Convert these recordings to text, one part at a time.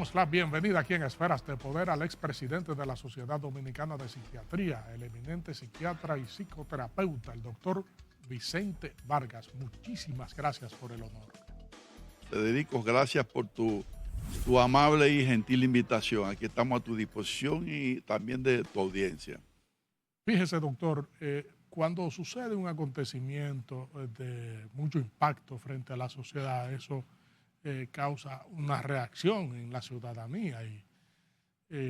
damos la bienvenida aquí en Esferas de Poder al expresidente de la Sociedad Dominicana de Psiquiatría, el eminente psiquiatra y psicoterapeuta, el doctor Vicente Vargas. Muchísimas gracias por el honor. Federico, gracias por tu amable y gentil invitación. Aquí estamos a tu disposición y también de tu audiencia. Fíjese, doctor, cuando sucede un acontecimiento de mucho impacto frente a la sociedad, eso causa una reacción en la ciudadanía y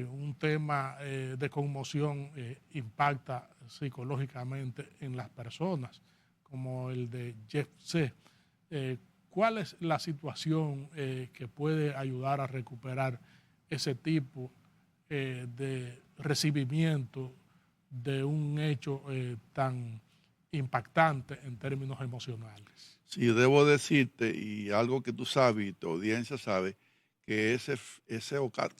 un tema de conmoción impacta psicológicamente en las personas, como el de Jeff C. ¿Cuál es la situación que puede ayudar a recuperar ese tipo de recibimiento de un hecho tan impactante en términos emocionales? Sí, debo decirte, y algo que tú sabes y tu audiencia sabe, que ese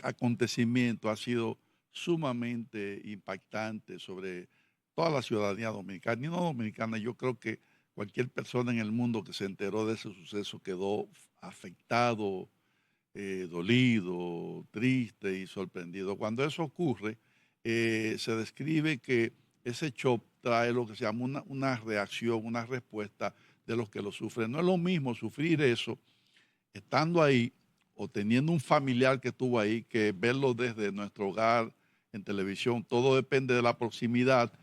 acontecimiento ha sido sumamente impactante sobre toda la ciudadanía dominicana, y no dominicana. Yo creo que cualquier persona en el mundo que se enteró de ese suceso quedó afectado, dolido, triste y sorprendido. Cuando eso ocurre, se describe que ese shock trae lo que se llama una reacción, una respuesta de los que lo sufren. No es lo mismo sufrir eso estando ahí o teniendo un familiar que estuvo ahí que verlo desde nuestro hogar en televisión. Todo depende de la proximidad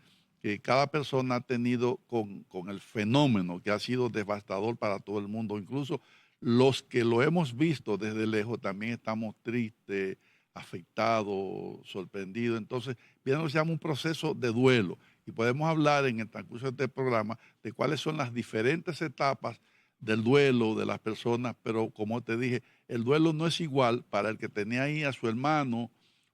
que cada persona ha tenido con el fenómeno que ha sido devastador para todo el mundo. Incluso los que lo hemos visto desde lejos también estamos tristes, afectados, sorprendidos. Entonces, viene lo que se llama un proceso de duelo. Y podemos hablar en el transcurso de este programa de cuáles son las diferentes etapas del duelo de las personas, pero como te dije, el duelo no es igual para el que tenía ahí a su hermano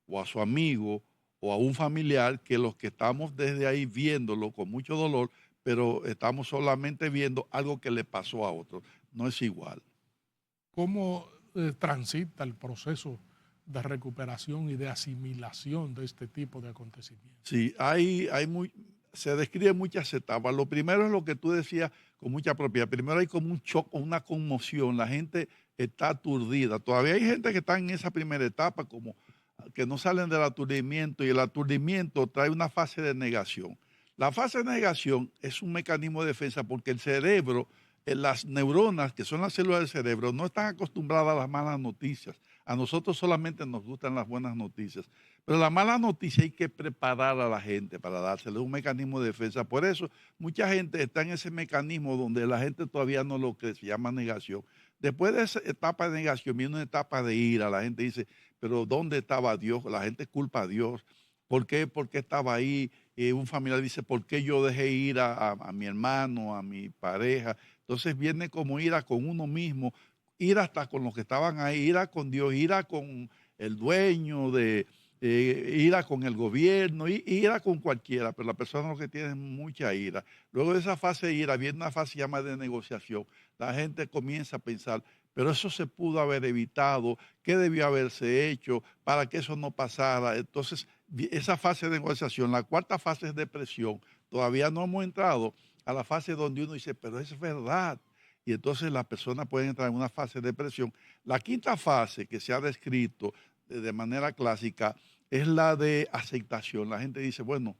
o a su amigo o a un familiar que los que estamos desde ahí viéndolo con mucho dolor, pero estamos solamente viendo algo que le pasó a otro. No es igual. ¿Cómo transita el proceso de recuperación y de asimilación de este tipo de acontecimientos? Sí, se describen muchas etapas. Lo primero es lo que tú decías con mucha propiedad. Primero hay como un shock, una conmoción. La gente está aturdida. Todavía hay gente que está en esa primera etapa, como que no salen del aturdimiento, y el aturdimiento trae una fase de negación. La fase de negación es un mecanismo de defensa porque el cerebro, las neuronas, que son las células del cerebro, no están acostumbradas a las malas noticias. A nosotros solamente nos gustan las buenas noticias. Pero la mala noticia hay que preparar a la gente para dársela, un mecanismo de defensa. Por eso mucha gente está en ese mecanismo donde la gente todavía no lo cree, se llama negación. Después de esa etapa de negación viene una etapa de ira. La gente dice, pero ¿dónde estaba Dios? La gente culpa a Dios. ¿Por qué? ¿Por qué estaba ahí? Un familiar dice, ¿por qué yo dejé ir a mi hermano, a mi pareja? Entonces viene como ira con uno mismo, ira hasta con los que estaban ahí, ira con Dios, ira con el dueño de ira con el gobierno, ira con cualquiera, pero la persona lo que tiene es mucha ira. Luego de esa fase de ira viene una fase llamada de negociación. La gente comienza a pensar, pero eso se pudo haber evitado, ¿qué debió haberse hecho para que eso no pasara? Entonces, esa fase de negociación, la cuarta fase es depresión. Todavía no hemos entrado a la fase donde uno dice, pero es verdad. Y entonces las personas pueden entrar en una fase de depresión. La quinta fase que se ha descrito de manera clásica es la de aceptación. La gente dice, bueno,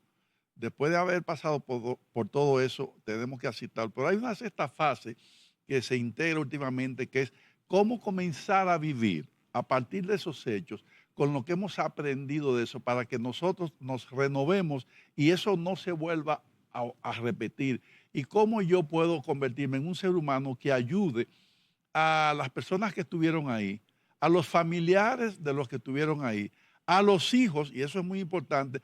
después de haber pasado por todo eso, tenemos que aceptar. Pero hay una sexta fase que se integra últimamente, que es cómo comenzar a vivir a partir de esos hechos, con lo que hemos aprendido de eso, para que nosotros nos renovemos y eso no se vuelva a repetir. Y cómo yo puedo convertirme en un ser humano que ayude a las personas que estuvieron ahí, a los familiares de los que estuvieron ahí, a los hijos, y eso es muy importante.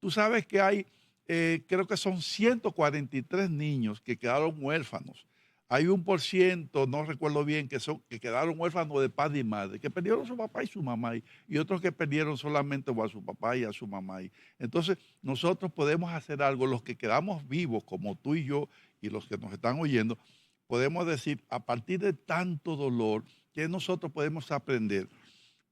Tú sabes que hay, creo que son 143 niños que quedaron huérfanos. Hay un por ciento, no recuerdo bien, que quedaron huérfanos de padre y madre, que perdieron a su papá y su mamá, y otros que perdieron solamente a su papá y a su mamá. Entonces, nosotros podemos hacer algo, los que quedamos vivos, como tú y yo, y los que nos están oyendo, podemos decir, a partir de tanto dolor, que nosotros podemos aprender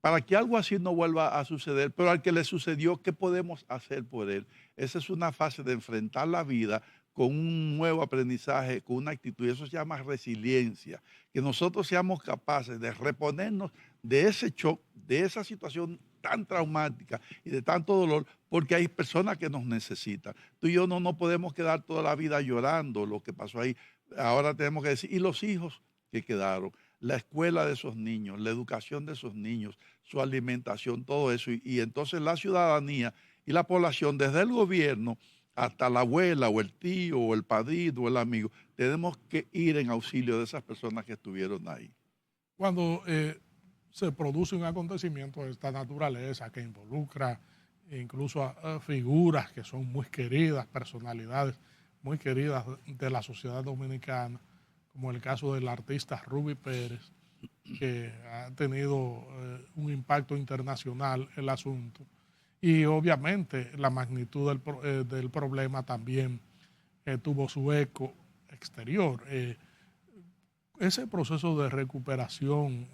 para que algo así no vuelva a suceder, pero al que le sucedió, ¿qué podemos hacer por él? Esa es una fase de enfrentar la vida con un nuevo aprendizaje, con una actitud, y eso se llama resiliencia, que nosotros seamos capaces de reponernos de ese shock, de esa situación tan traumática y de tanto dolor, porque hay personas que nos necesitan. Tú y yo no podemos quedar toda la vida llorando lo que pasó ahí. Ahora tenemos que decir, y los hijos que quedaron, la escuela de esos niños, la educación de esos niños, su alimentación, todo eso. Y entonces la ciudadanía y la población, desde el gobierno hasta la abuela o el tío o el padrino o el amigo, tenemos que ir en auxilio de esas personas que estuvieron ahí. Cuando se produce un acontecimiento de esta naturaleza que involucra incluso a figuras que son muy queridas, personalidades muy queridas de la sociedad dominicana, como el caso del artista Ruby Pérez, que ha tenido un impacto internacional el asunto, y obviamente la magnitud del problema también tuvo su eco exterior. Ese proceso de recuperación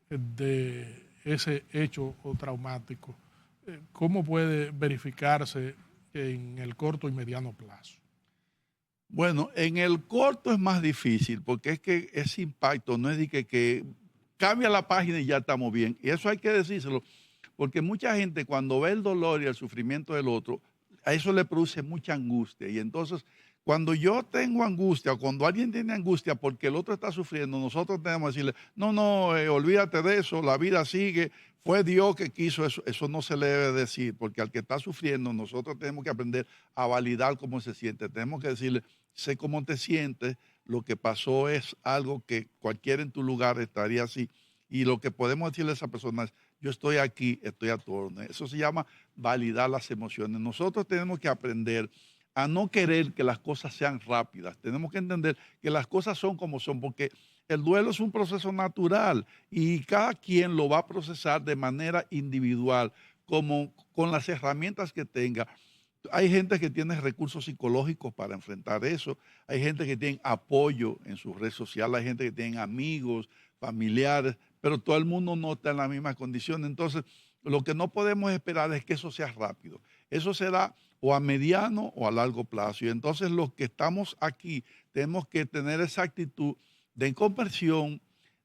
de ese hecho traumático, ¿cómo puede verificarse en el corto y mediano plazo? Bueno, en el corto es más difícil porque es que ese impacto no es de que cambia la página y ya estamos bien. Y eso hay que decírselo, porque mucha gente cuando ve el dolor y el sufrimiento del otro, a eso le produce mucha angustia. Y entonces, cuando yo tengo angustia o cuando alguien tiene angustia porque el otro está sufriendo, nosotros tenemos que decirle, no, olvídate de eso, la vida sigue, fue Dios que quiso eso. Eso no se le debe decir, porque al que está sufriendo, nosotros tenemos que aprender a validar cómo se siente. Tenemos que decirle, sé cómo te sientes, lo que pasó es algo que cualquiera en tu lugar estaría así. Y lo que podemos decirle a esa persona es, yo estoy aquí, estoy a tu orden. Eso se llama validar las emociones. Nosotros tenemos que aprender a no querer que las cosas sean rápidas. Tenemos que entender que las cosas son como son, porque el duelo es un proceso natural y cada quien lo va a procesar de manera individual, como con las herramientas que tenga. Hay gente que tiene recursos psicológicos para enfrentar eso, hay gente que tiene apoyo en su red social, hay gente que tiene amigos, familiares, pero todo el mundo no está en la misma condición. Entonces, lo que no podemos esperar es que eso sea rápido. Eso será o a mediano o a largo plazo. Y entonces los que estamos aquí tenemos que tener esa actitud de comprensión,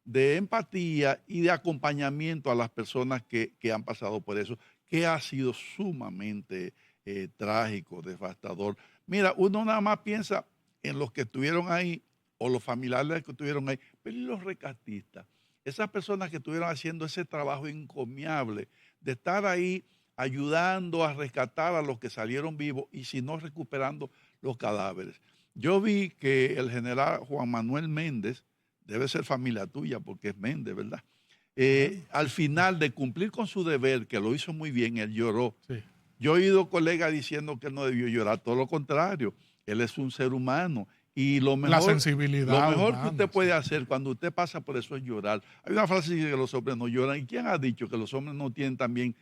de empatía y de acompañamiento a las personas que han pasado por eso, que ha sido sumamente trágico, devastador. Mira, uno nada más piensa en los que estuvieron ahí o los familiares que estuvieron ahí, pero ¿y los rescatistas? Esas personas que estuvieron haciendo ese trabajo encomiable de estar ahí ayudando a rescatar a los que salieron vivos y si no recuperando los cadáveres. Yo vi que el general Juan Manuel Méndez, debe ser familia tuya porque es Méndez, ¿verdad? Al final de cumplir con su deber, que lo hizo muy bien, él lloró. Sí. Yo he oído colegas diciendo que él no debió llorar, todo lo contrario, él es un ser humano y La lo mejor sensibilidad que humana, usted puede sí. hacer cuando usted pasa por eso es llorar. Hay una frase que dice que los hombres no lloran. ¿Y quién ha dicho que los hombres no tienen también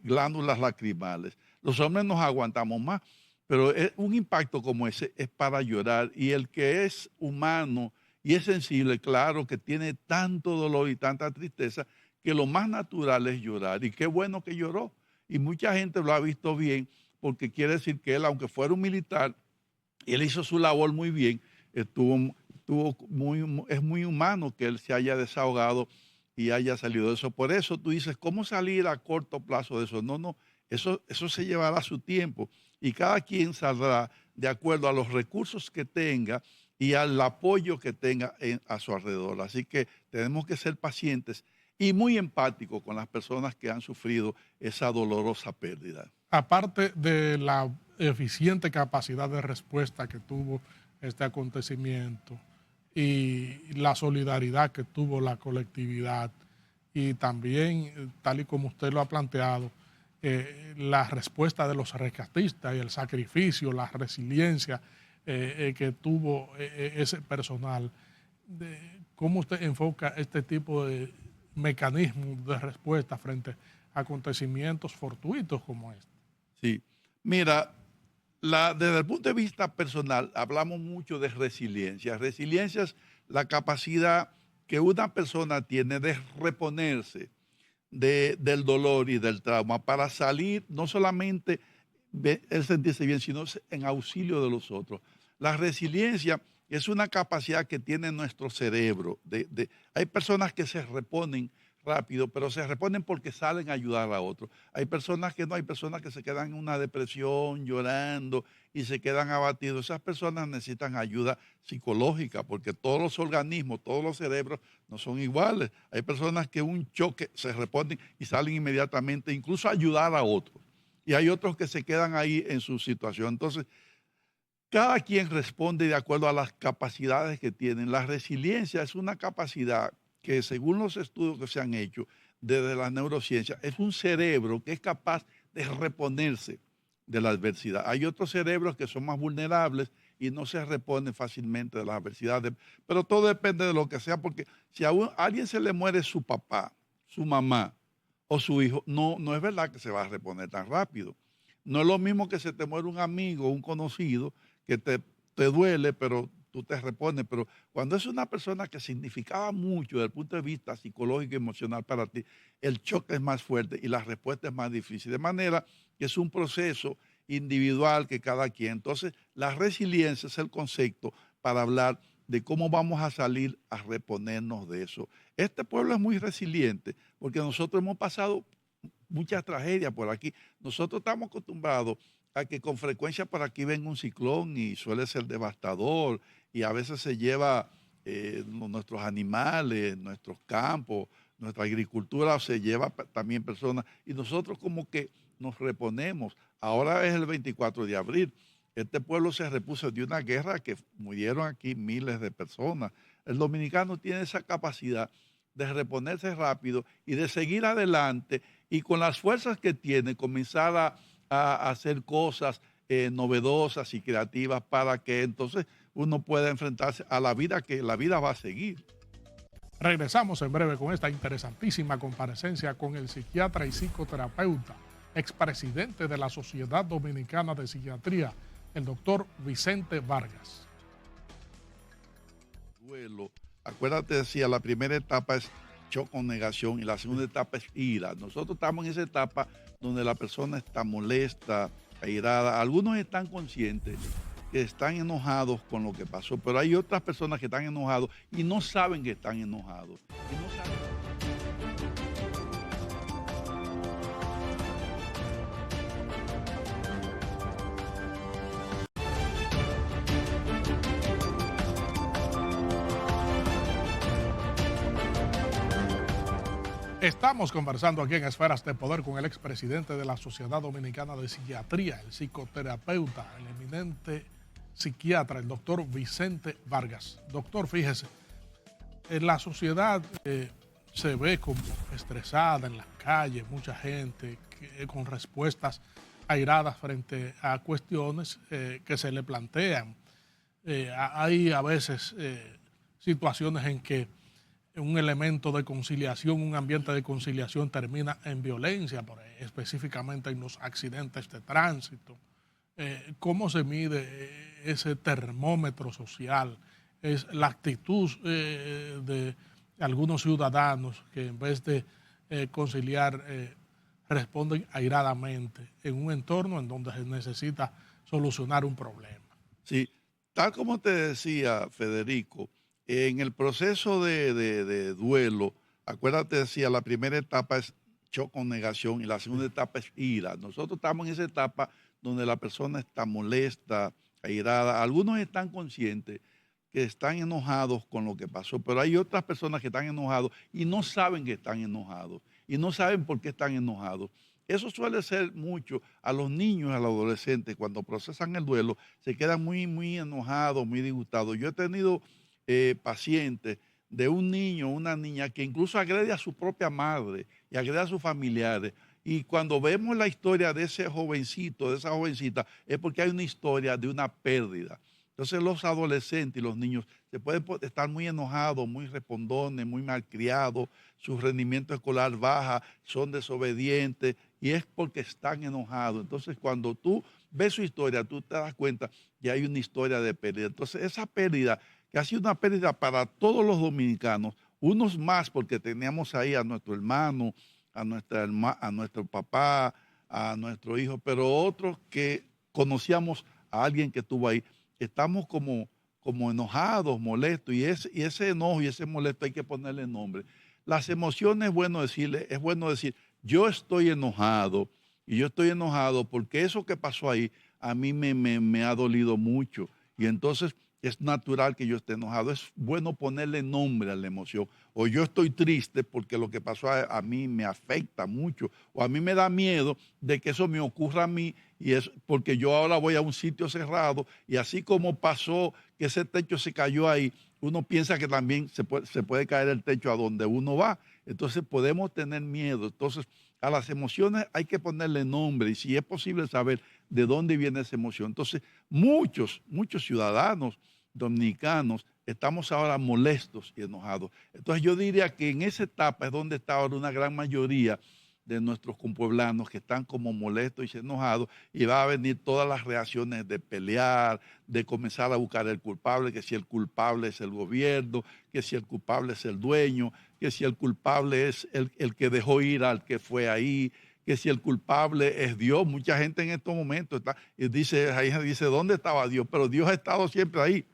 glándulas lacrimales? Los hombres nos aguantamos más, pero un impacto como ese es para llorar. Y el que es humano y es sensible, claro que tiene tanto dolor y tanta tristeza que lo más natural es llorar. Y qué bueno que lloró. Y mucha gente lo ha visto bien porque quiere decir que él, aunque fuera un militar, él hizo su labor muy bien, es muy humano que él se haya desahogado y haya salido de eso. Por eso tú dices, ¿cómo salir a corto plazo de eso? No, eso se llevará su tiempo y cada quien saldrá de acuerdo a los recursos que tenga y al apoyo que tenga a su alrededor. Así que tenemos que ser pacientes y muy empáticos con las personas que han sufrido esa dolorosa pérdida. Aparte de la eficiente capacidad de respuesta que tuvo este acontecimiento y la solidaridad que tuvo la colectividad y también, tal y como usted lo ha planteado, la respuesta de los rescatistas y el sacrificio, la resiliencia que tuvo ese personal, ¿cómo usted enfoca este tipo de mecanismos de respuesta frente a acontecimientos fortuitos como este? Sí, mira, desde el punto de vista personal, hablamos mucho de resiliencia. Resiliencia es la capacidad que una persona tiene de reponerse del dolor y del trauma para salir, no solamente el sentirse bien, sino en auxilio de los otros. La resiliencia es una capacidad que tiene nuestro cerebro. Hay personas que se reponen rápido, pero se responden porque salen a ayudar a otros. Hay personas que no, hay personas que se quedan en una depresión, llorando y se quedan abatidos. Esas personas necesitan ayuda psicológica porque todos los organismos, todos los cerebros no son iguales. Hay personas que un choque se responden y salen inmediatamente, incluso a ayudar a otros. Y hay otros que se quedan ahí en su situación. Entonces, cada quien responde de acuerdo a las capacidades que tienen. La resiliencia es una capacidad que, según los estudios que se han hecho desde la neurociencia, es un cerebro que es capaz de reponerse de la adversidad. Hay otros cerebros que son más vulnerables y no se reponen fácilmente de las adversidades, pero todo depende de lo que sea, porque si a alguien se le muere su papá, su mamá o su hijo, no es verdad que se va a reponer tan rápido. No es lo mismo que se te muere un amigo, un conocido, que te duele, pero tú te repones. Pero cuando es una persona que significaba mucho desde el punto de vista psicológico y emocional para ti, el choque es más fuerte y la respuesta es más difícil. De manera que es un proceso individual que cada quien. Entonces, la resiliencia es el concepto para hablar de cómo vamos a salir a reponernos de eso. Este pueblo es muy resiliente porque nosotros hemos pasado muchas tragedias por aquí. Nosotros estamos acostumbrados a que con frecuencia por aquí venga un ciclón y suele ser devastador y a veces se lleva nuestros animales, nuestros campos, nuestra agricultura, se lleva también personas y nosotros como que nos reponemos. Ahora es el 24 de abril. Este pueblo se repuso de una guerra que murieron aquí miles de personas. El dominicano tiene esa capacidad de reponerse rápido y de seguir adelante y con las fuerzas que tiene comenzar a hacer cosas novedosas y creativas para que entonces uno pueda enfrentarse a la vida, que la vida va a seguir. Regresamos en breve con esta interesantísima comparecencia con el psiquiatra y psicoterapeuta, expresidente de la Sociedad Dominicana de Psiquiatría, el doctor Vicente Vargas. Duelo. Acuérdate, decía, la primera etapa es shock o negación y la segunda etapa es ira. Nosotros estamos en esa etapa donde la persona está molesta, airada. Algunos están conscientes que están enojados con lo que pasó, pero hay otras personas que están enojados y no saben que están enojados. Y no saben... Estamos conversando aquí en Esferas de Poder con el expresidente de la Sociedad Dominicana de Psiquiatría, el psicoterapeuta, el eminente psiquiatra, el doctor Vicente Vargas. Doctor, fíjese, en la sociedad se ve como estresada en las calles, mucha gente con respuestas airadas frente a cuestiones que se le plantean. Hay a veces situaciones en que un elemento de conciliación, un ambiente de conciliación termina en violencia, específicamente en los accidentes de tránsito. ¿Cómo se mide ese termómetro social? Es la actitud de algunos ciudadanos que en vez de conciliar responden airadamente en un entorno en donde se necesita solucionar un problema. Sí, tal como te decía Federico, en el proceso de duelo, acuérdate, decía, la primera etapa es shock con negación y la segunda etapa es ira. Nosotros estamos en esa etapa donde la persona está molesta, airada. Algunos están conscientes que están enojados con lo que pasó, pero hay otras personas que están enojados y no saben que están enojados y no saben por qué están enojados. Eso suele ser mucho a los niños, a los adolescentes, cuando procesan el duelo, se quedan muy enojados, muy disgustados. Yo he tenido pacientes de un niño, una niña que incluso agrede a su propia madre y agrede a sus familiares. Y cuando vemos la historia de ese jovencito, de esa jovencita, es porque hay una historia de una pérdida. Entonces los adolescentes y los niños se pueden estar muy enojados, muy respondones, muy malcriados, su rendimiento escolar baja, son desobedientes y es porque están enojados. Entonces cuando tú ves su historia, tú te das cuenta que hay una historia de pérdida. Entonces esa pérdida, que ha sido una pérdida para todos los dominicanos, unos más porque teníamos ahí a nuestro hermano, a nuestro papá, a nuestro hijo, pero otros que conocíamos a alguien que estuvo ahí. Estamos como como enojados, molestos, y ese enojo y ese molesto hay que ponerle nombre. Las emociones es bueno decir, yo estoy enojado, y yo estoy enojado porque eso que pasó ahí a mí me ha dolido mucho. Y entonces es natural que yo esté enojado. Es bueno ponerle nombre a la emoción. O yo estoy triste porque lo que pasó a mí me afecta mucho. O a mí me da miedo de que eso me ocurra a mí y es porque yo ahora voy a un sitio cerrado y así como pasó que ese techo se cayó ahí, uno piensa que también se puede caer el techo a donde uno va. Entonces podemos tener miedo. Entonces a las emociones hay que ponerle nombre y si es posible saber de dónde viene esa emoción. Entonces muchos ciudadanos dominicanos estamos ahora molestos y enojados. Entonces yo diría que en esa etapa es donde está ahora una gran mayoría de nuestros compueblanos que están como molestos y enojados y va a venir todas las reacciones de pelear, de comenzar a buscar el culpable, que si el culpable es el gobierno, que si el culpable es el dueño, que si el culpable es el que dejó ir al que fue ahí, que si el culpable es Dios. Mucha gente en estos momentos está, y dice, ¿dónde estaba Dios? Pero Dios ha estado siempre ahí.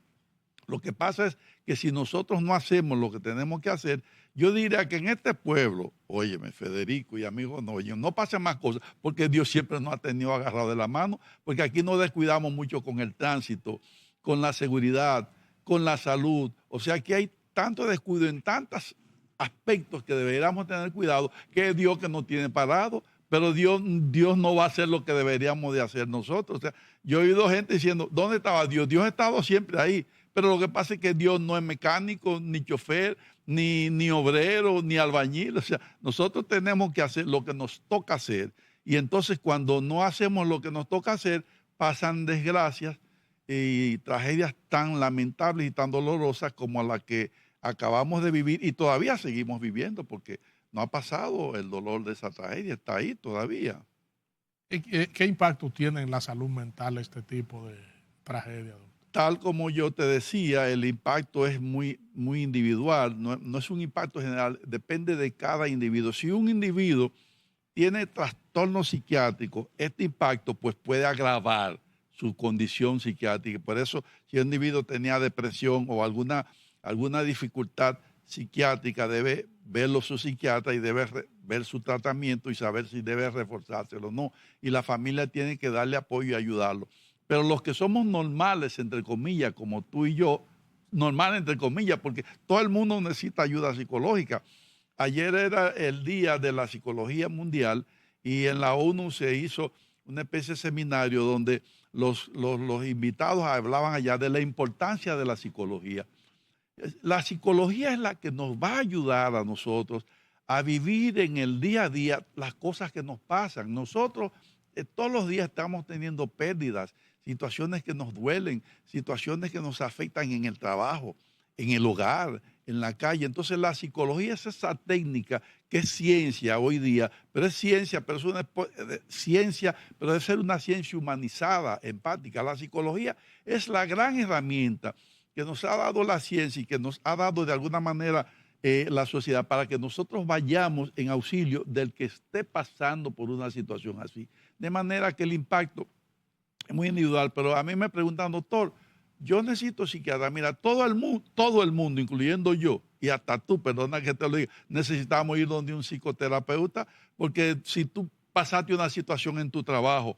Lo que pasa es que si nosotros no hacemos lo que tenemos que hacer, yo diría que en este pueblo, óyeme, Federico y amigos, no pasen más cosas, porque Dios siempre nos ha tenido agarrado de la mano, porque aquí nos descuidamos mucho con el tránsito, con la seguridad, con la salud. O sea, que hay tanto descuido en tantos aspectos que deberíamos tener cuidado, que es Dios que nos tiene parado, pero Dios no va a hacer lo que deberíamos de hacer nosotros. O sea, yo he oído gente diciendo, ¿dónde estaba Dios? Dios ha estado siempre ahí. Pero lo que pasa es que Dios no es mecánico, ni chofer, ni obrero, ni albañil. O sea, nosotros tenemos que hacer lo que nos toca hacer. Y entonces cuando no hacemos lo que nos toca hacer, pasan desgracias y tragedias tan lamentables y tan dolorosas como la que acabamos de vivir y todavía seguimos viviendo porque no ha pasado el dolor de esa tragedia, está ahí todavía. ¿Qué impacto tiene en la salud mental este tipo de tragedia, doctor? Tal como yo te decía, el impacto es muy individual, no es un impacto general, depende de cada individuo. Si un individuo tiene trastorno psiquiátrico, este impacto pues puede agravar su condición psiquiátrica. Por eso, si el individuo tenía depresión o alguna dificultad psiquiátrica, debe verlo su psiquiatra y debe ver su tratamiento y saber si debe reforzárselo o no. Y la familia tiene que darle apoyo y ayudarlo. Pero los que somos normales, entre comillas, como tú y yo, normal entre comillas, porque todo el mundo necesita ayuda psicológica. Ayer era el Día de la Psicología Mundial y en la ONU se hizo una especie de seminario donde los invitados hablaban allá de la importancia de la psicología. La psicología es la que nos va a ayudar a nosotros a vivir en el día a día las cosas que nos pasan. Nosotros todos los días estamos teniendo pérdidas, situaciones que nos duelen, situaciones que nos afectan en el trabajo, en el hogar, en la calle. Entonces la psicología es esa técnica que es ciencia hoy día, pero es ciencia, pero es una ciencia, pero debe ser una ciencia humanizada, empática. La psicología es la gran herramienta que nos ha dado la ciencia y que nos ha dado de alguna manera la sociedad para que nosotros vayamos en auxilio del que esté pasando por una situación así. De manera que el impacto es muy individual, pero a mí me preguntan, doctor, yo necesito psiquiatra. Mira, todo el mundo, incluyendo yo, y hasta tú, perdona que te lo diga, necesitamos ir donde un psicoterapeuta, porque si tú pasaste una situación en tu trabajo,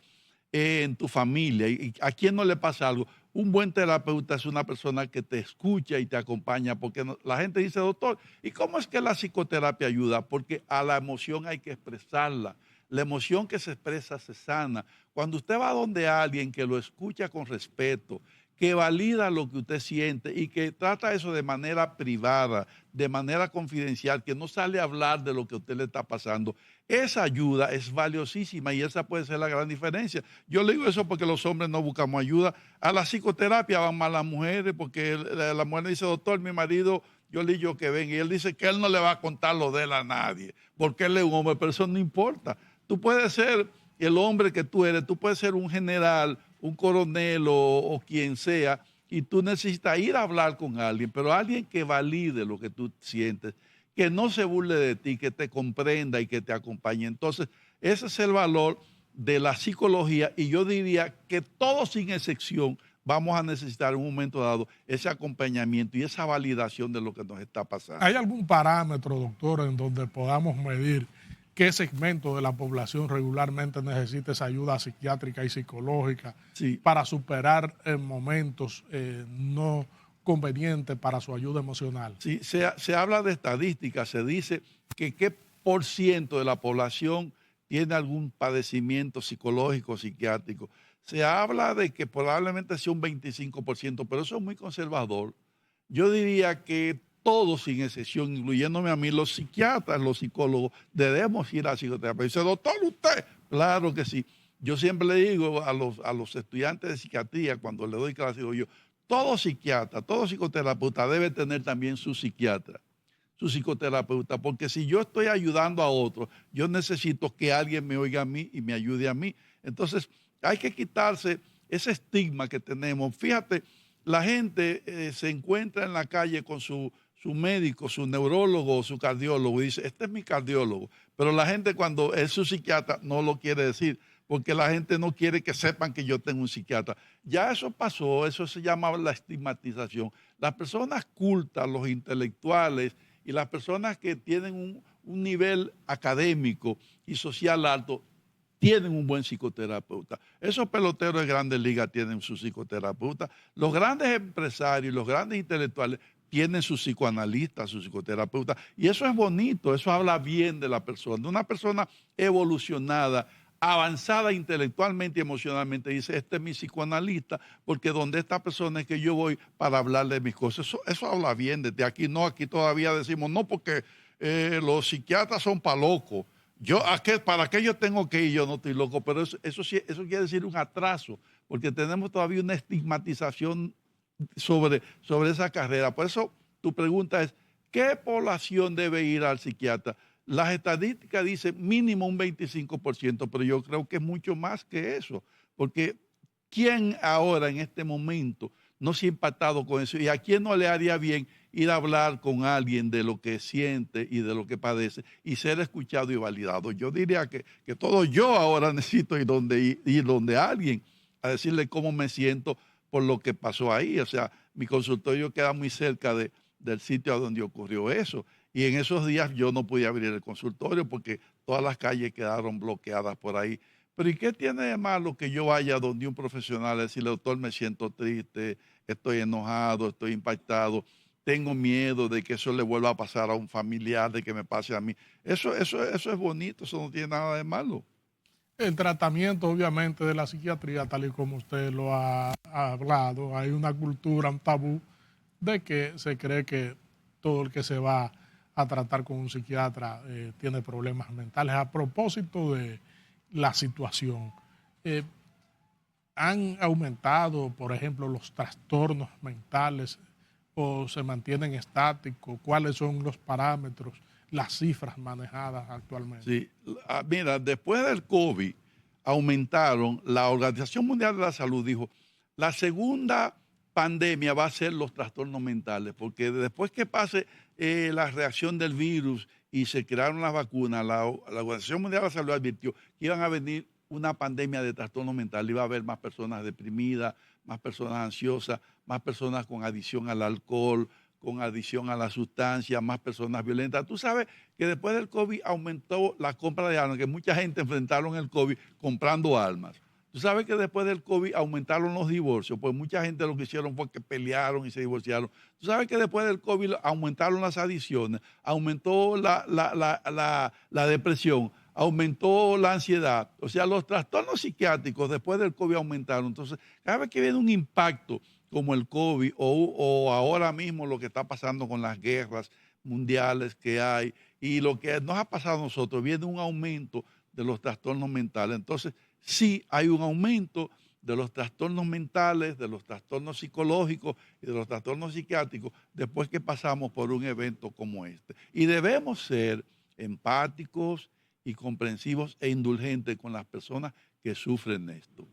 en tu familia, y a quién no le pasa algo, un buen terapeuta es una persona que te escucha y te acompaña, porque la gente dice, doctor, ¿y cómo es que la psicoterapia ayuda? Porque a la emoción hay que expresarla. La emoción que se expresa se sana. Cuando usted va donde alguien que lo escucha con respeto, que valida lo que usted siente y que trata eso de manera privada, de manera confidencial, que no sale a hablar de lo que a usted le está pasando, esa ayuda es valiosísima y esa puede ser la gran diferencia. Yo le digo eso porque los hombres no buscamos ayuda. A la psicoterapia van más las mujeres porque la mujer dice, doctor, mi marido, yo le digo que venga y él dice que él no le va a contar lo de él a nadie porque él es un hombre, pero eso no importa. Tú puedes ser el hombre que tú eres, tú puedes ser un general, un coronel o quien sea, y tú necesitas ir a hablar con alguien, pero alguien que valide lo que tú sientes, que no se burle de ti, que te comprenda y que te acompañe. Entonces, ese es el valor de la psicología y yo diría que todos sin excepción vamos a necesitar en un momento dado ese acompañamiento y esa validación de lo que nos está pasando. ¿Hay algún parámetro, doctor, en donde podamos medir qué segmento de la población regularmente necesita esa ayuda psiquiátrica y psicológica Sí. para superar momentos no convenientes para su ayuda emocional? Sí, se habla de estadísticas, se dice que qué por ciento de la población tiene algún padecimiento psicológico, psiquiátrico. Se habla de que probablemente sea un 25%, pero eso es muy conservador. Yo diría que todos, sin excepción, incluyéndome a mí, los psiquiatras, los psicólogos, debemos ir a psicoterapia. Dice, doctor, usted, claro que sí. Yo siempre le digo a los estudiantes de psiquiatría, cuando le doy clase, digo yo, todo psiquiatra, todo psicoterapeuta debe tener también su psiquiatra, su psicoterapeuta, porque si yo estoy ayudando a otro, yo necesito que alguien me oiga a mí y me ayude a mí. Entonces, hay que quitarse ese estigma que tenemos. Fíjate, la gente se encuentra en la calle con su médico, su neurólogo, su cardiólogo, y dice, este es mi cardiólogo. Pero la gente cuando es su psiquiatra no lo quiere decir, porque la gente no quiere que sepan que yo tengo un psiquiatra. Ya eso pasó, eso se llama la estigmatización. Las personas cultas, los intelectuales y las personas que tienen un nivel académico y social alto, tienen un buen psicoterapeuta. Esos peloteros de grandes ligas tienen su psicoterapeuta. Los grandes empresarios, los grandes intelectuales tienen su psicoanalista, su psicoterapeuta. Y eso es bonito, eso habla bien de la persona. De una persona evolucionada, avanzada intelectualmente y emocionalmente, dice, este es mi psicoanalista, porque donde esta persona es que yo voy para hablarle de mis cosas. Eso habla bien desde aquí. No, aquí todavía decimos, no, porque los psiquiatras son pa' locos. ¿Para qué yo tengo que ir? Yo no estoy loco, pero eso quiere decir un atraso, porque tenemos todavía una estigmatización sobre esa carrera. Por eso tu pregunta es, ¿qué población debe ir al psiquiatra? Las estadísticas dicen mínimo un 25%, pero yo creo que es mucho más que eso, porque ¿quién ahora en este momento no se ha impactado con eso? ¿Y a quién no le haría bien ir a hablar con alguien de lo que siente y de lo que padece y ser escuchado y validado? Yo diría que todo yo ahora necesito ir donde alguien a decirle cómo me siento por lo que pasó ahí. O sea, mi consultorio queda muy cerca del sitio donde ocurrió eso. Y en esos días yo no podía abrir el consultorio porque todas las calles quedaron bloqueadas por ahí. Pero ¿y qué tiene de malo que yo vaya donde un profesional a decirle, doctor, me siento triste, estoy enojado, estoy impactado, tengo miedo de que eso le vuelva a pasar a un familiar, de que me pase a mí? Eso es bonito, eso no tiene nada de malo. El tratamiento, obviamente, de la psiquiatría, tal y como usted lo ha hablado, hay una cultura, un tabú, de que se cree que todo el que se va a tratar con un psiquiatra tiene problemas mentales. A propósito de la situación, eh, ¿han aumentado, por ejemplo, los trastornos mentales o se mantienen estáticos? ¿Cuáles son los parámetros, las cifras manejadas actualmente? Sí, mira, después del COVID aumentaron, la Organización Mundial de la Salud dijo, la segunda pandemia va a ser los trastornos mentales, porque después que pase la reacción del virus y se crearon las vacunas, la Organización Mundial de la Salud advirtió que iban a venir una pandemia de trastornos mentales, iba a haber más personas deprimidas, más personas ansiosas, más personas con adicción al alcohol, con adicción a la sustancia, más personas violentas. Tú sabes que después del COVID aumentó la compra de armas, que mucha gente enfrentaron el COVID comprando armas. Tú sabes que después del COVID aumentaron los divorcios, pues mucha gente lo que hicieron fue que pelearon y se divorciaron. Tú sabes que después del COVID aumentaron las adicciones, aumentó la depresión, aumentó la ansiedad. O sea, los trastornos psiquiátricos después del COVID aumentaron. Entonces, cada vez que viene un impacto como el COVID o ahora mismo lo que está pasando con las guerras mundiales que hay y lo que nos ha pasado a nosotros, viene un aumento de los trastornos mentales. Entonces, sí hay un aumento de los trastornos mentales, de los trastornos psicológicos y de los trastornos psiquiátricos después que pasamos por un evento como este. Y debemos ser empáticos y comprensivos e indulgentes con las personas que sufren esto.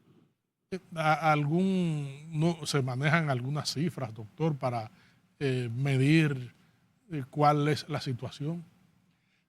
No, ¿se manejan algunas cifras, doctor, para medir cuál es la situación?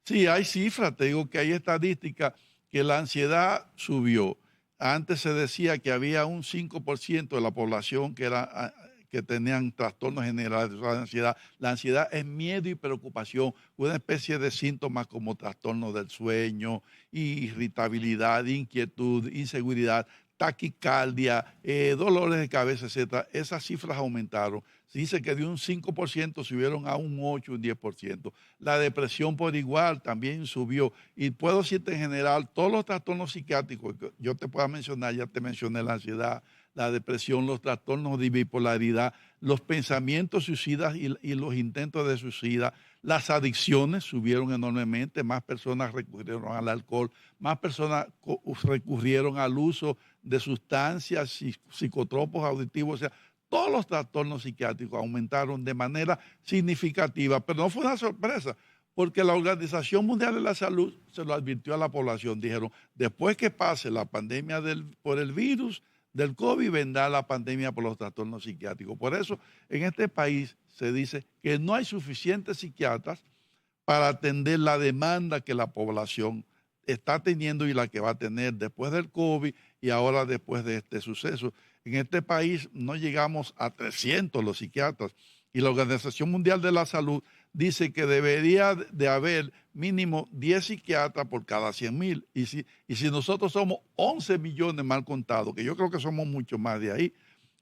Sí, hay cifras, te digo que hay estadísticas que la ansiedad subió. antes se decía que había un 5% de la población que tenían trastornos generales de ansiedad. La ansiedad es miedo y preocupación, una especie de síntomas como trastorno del sueño, irritabilidad, inquietud, inseguridad, taquicardia, dolores de cabeza, etc. Esas cifras aumentaron. Se dice que de un 5% subieron a un 8, un 10%. La depresión por igual también subió. Y puedo decirte en general, todos los trastornos psiquiátricos que yo te pueda mencionar, ya te mencioné la ansiedad, la depresión, los trastornos de bipolaridad, los pensamientos suicidas y los intentos de suicida, las adicciones subieron enormemente, más personas recurrieron al alcohol, más personas recurrieron al uso de sustancias, psicotropos auditivos, o sea, todos los trastornos psiquiátricos aumentaron de manera significativa, pero no fue una sorpresa, porque la Organización Mundial de la Salud se lo advirtió a la población. Dijeron, después que pase la pandemia por el virus del COVID, vendrá la pandemia por los trastornos psiquiátricos. Por eso, en este país se dice que no hay suficientes psiquiatras para atender la demanda que la población está teniendo y la que va a tener después del COVID y ahora después de este suceso. En este país no llegamos a 300 los psiquiatras y la Organización Mundial de la Salud dice que debería de haber mínimo 10 psiquiatras por cada 100,000. Y si nosotros somos 11 millones mal contados, que yo creo que somos mucho más de ahí,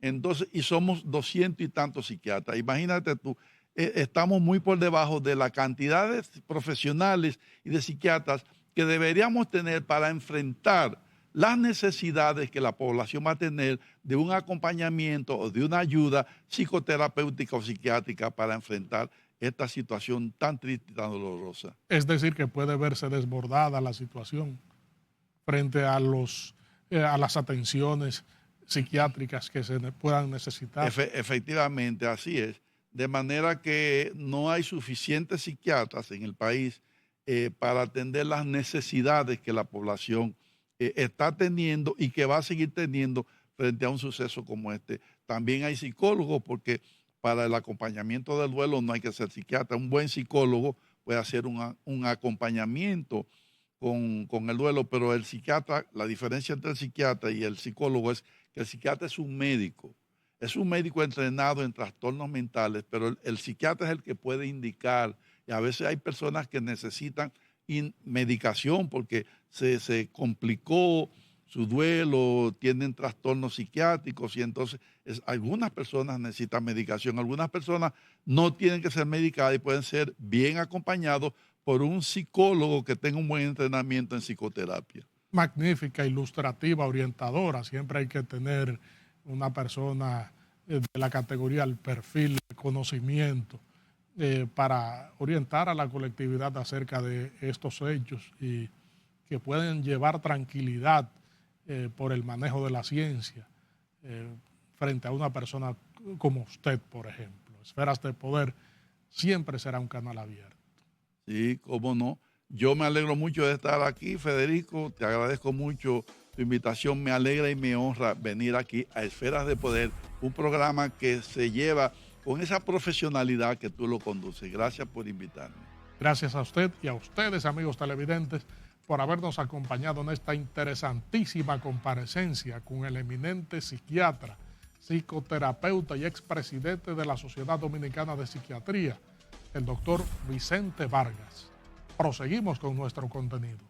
entonces, y somos 200 y tantos psiquiatras, imagínate tú, estamos muy por debajo de la cantidad de profesionales y de psiquiatras que deberíamos tener para enfrentar las necesidades que la población va a tener de un acompañamiento o de una ayuda psicoterapéutica o psiquiátrica para enfrentar esta situación tan triste y tan dolorosa. Es decir, que puede verse desbordada la situación frente a las atenciones psiquiátricas que se puedan necesitar. Efectivamente, así es. De manera que no hay suficientes psiquiatras en el país para atender las necesidades que la población está teniendo y que va a seguir teniendo frente a un suceso como este. También hay psicólogos, porque para el acompañamiento del duelo no hay que ser psiquiatra. Un buen psicólogo puede hacer un acompañamiento con el duelo, pero el psiquiatra, la diferencia entre el psiquiatra y el psicólogo es que el psiquiatra es un médico entrenado en trastornos mentales, pero el psiquiatra es el que puede indicar, y a veces hay personas que necesitan medicación porque se complicó su duelo, tienen trastornos psiquiátricos y entonces algunas personas necesitan medicación, algunas personas no tienen que ser medicadas y pueden ser bien acompañados por un psicólogo que tenga un buen entrenamiento en psicoterapia. Magnífica, ilustrativa, orientadora. Siempre hay que tener una persona de la categoría, el perfil, el conocimiento para orientar a la colectividad acerca de estos hechos y que pueden llevar tranquilidad por el manejo de la ciencia frente a una persona como usted, por ejemplo. Esferas de Poder siempre será un canal abierto. Sí, cómo no. Yo me alegro mucho de estar aquí, Federico. Te agradezco mucho tu invitación. Me alegra y me honra venir aquí a Esferas de Poder, un programa que se lleva con esa profesionalidad que tú lo conduces. Gracias por invitarme. Gracias a usted y a ustedes, amigos televidentes, por habernos acompañado en esta interesantísima comparecencia con el eminente psiquiatra, psicoterapeuta y expresidente de la Sociedad Dominicana de Psiquiatría, el doctor Vicente Vargas. Proseguimos con nuestro contenido.